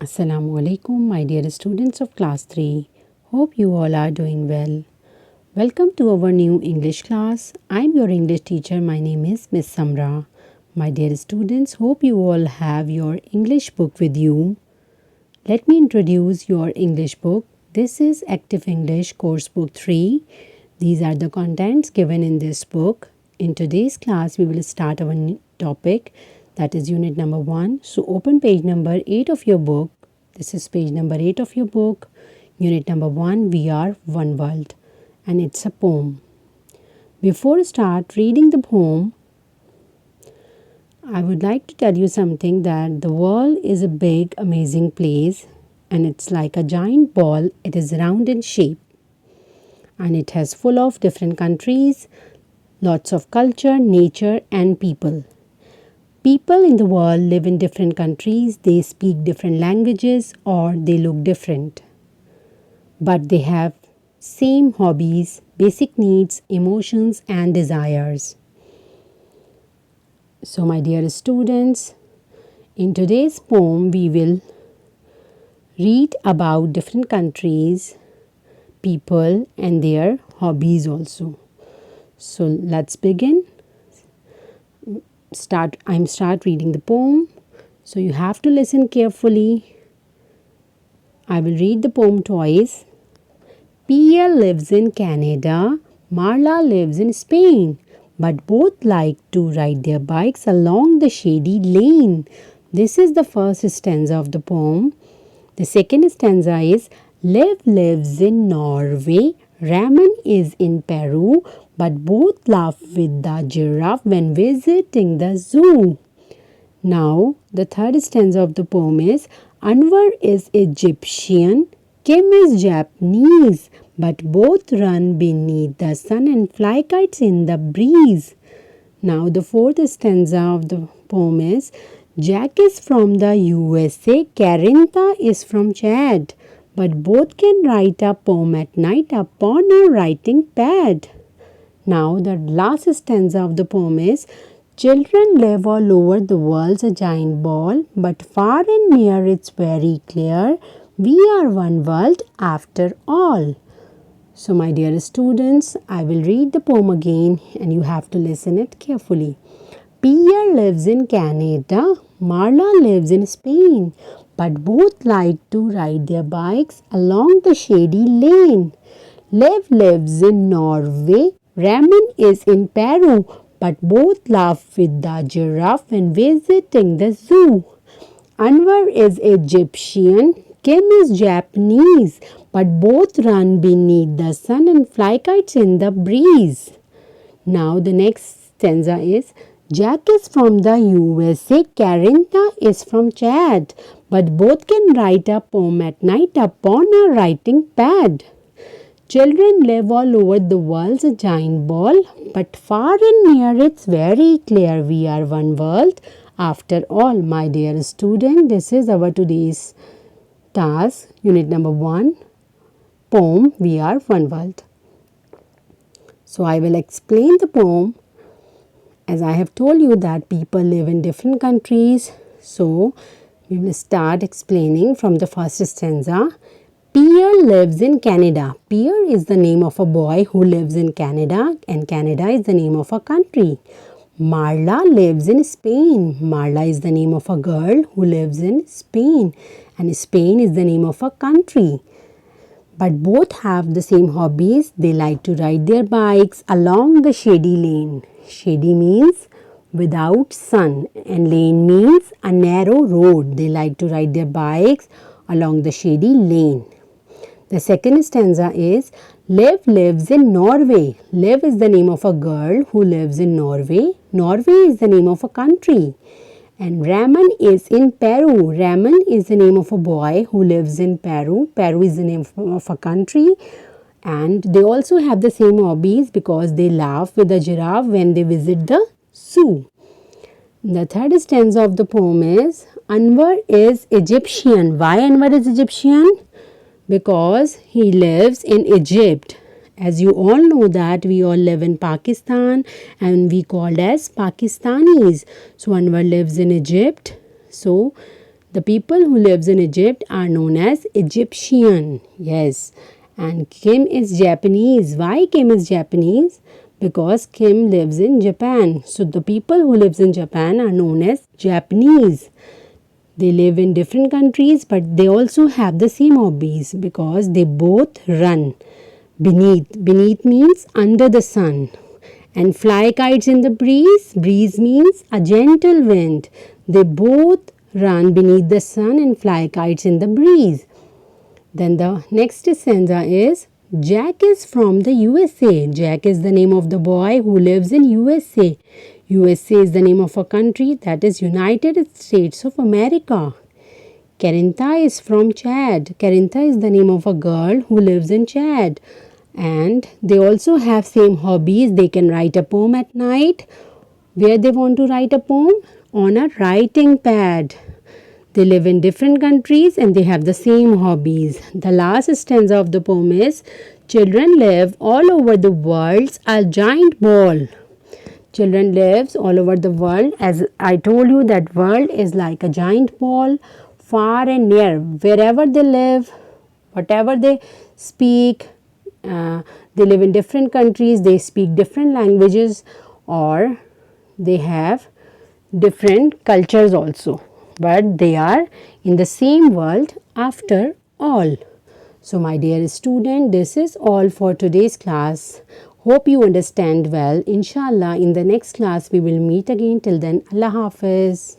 Assalamu alaikum, my dear students of class 3. Hope you all are doing well. Welcome to our new English class. I'm your English teacher. My name is Miss Samra. My dear students, hope you all have your English book with you. Let me introduce your English book. This is Active English Course Book 3. These are the contents given in this book. In today's class, we will start our topic, that is unit number 1. So open page number 8 of your book. This is page number 8 of your book. Unit number 1, We Are One World. And it's a poem. Before start reading the poem, I would like to tell you something, that the world is a big, amazing place, and it's like a giant ball. It is round in shape, and it has full of different countries, lots of culture, nature, and people. People in the world live in different countries, they speak different languages, or they look different. But they have same hobbies, basic needs, emotions, and desires. So my dear students, in today's poem we will read about different countries, people, and their hobbies also. So let's begin. I'm start reading the poem. So you have to listen carefully. I will read the poem twice. Pierre lives in Canada. Marla lives in Spain. But both like to ride their bikes along the shady lane. This is the first stanza of the poem. The second stanza is Liv lives in Norway. Raman is in Peru, but both laugh with the giraffe when visiting the zoo. Now, the third stanza of the poem is Anwar is Egyptian, Kim is Japanese, but both run beneath the sun and fly kites in the breeze. Now, the fourth stanza of the poem is Jack is from the USA, Carintha is from Chad, but both can write a poem at night upon a writing pad. Now, the last stanza of the poem is Children live all over the world's a giant ball, but far and near it's very clear we are one world after all. So, my dear students, I will read the poem again and you have to listen it carefully. Pierre lives in Canada, Marla lives in Spain, but both like to ride their bikes along the shady lane. Liv lives in Norway, Raman is in Peru, but both laugh with the giraffe when visiting the zoo. Anwar is Egyptian, Kim is Japanese, but both run beneath the sun and fly kites in the breeze. Now the next stanza is Jack is from the USA, Carintha is from Chad, but both can write a poem at night upon a writing pad. Children live all over the world's a giant ball, but far and near it's very clear we are one world after all. My dear student, this is our today's task, unit number 1, poem We Are One World. So I will explain the poem. As I have told you that people live in different countries, so we will start explaining from the first stanza. Pierre lives in Canada. Pierre is the name of a boy who lives in Canada, and Canada is the name of a country. Marla lives in Spain. Marla is the name of a girl who lives in Spain, and Spain is the name of a country. But both have the same hobbies. They like to ride their bikes along the shady lane. Shady means without sun, and lane means a narrow road. They like to ride their bikes along the shady lane. The second stanza is Liv lives in Norway. Liv is the name of a girl who lives in Norway. Norway is the name of a country. And Raman is in Peru. Raman is the name of a boy who lives in Peru. Peru is the name of a country. And they also have the same hobbies because they laugh with a giraffe when they visit the zoo. The third stanza of the poem is Anwar is Egyptian. Why Anwar is Egyptian? Because he lives in Egypt. As you all know that we all live in Pakistan and we called as Pakistanis. So Anwar lives in Egypt. So The people who lives in Egypt are known as Egyptian. Yes. And Kim is Japanese. Why Kim is Japanese? Because Kim lives in Japan. So the people who lives in Japan are known as Japanese. They live in different countries, but they also have the same hobbies because they both run beneath. Beneath means under the sun. And fly kites in the breeze. Breeze means a gentle wind. They both run beneath the sun and fly kites in the breeze. Then the next stanza is Jack is from the USA. Jack is the name of the boy who lives in USA. USA is the name of a country, that is United States of America. Carintha is from Chad. Carintha is the name of a girl who lives in Chad. And they also have same hobbies. They can write a poem at night. Where they want to write a poem? On a writing pad. They live in different countries and they have the same hobbies. The last stanza of the poem is Children live all over the world's a giant ball. Children lives all over the world. As I told you, that world is like a giant ball, far and near. Wherever they live, whatever they speak, they live in different countries, they speak different languages, or they have different cultures also. But they are in the same world after all. So my dear student, this is all for today's class. Hope you understand well. Inshallah, in the next class we will meet again. Till then, Allah Hafiz.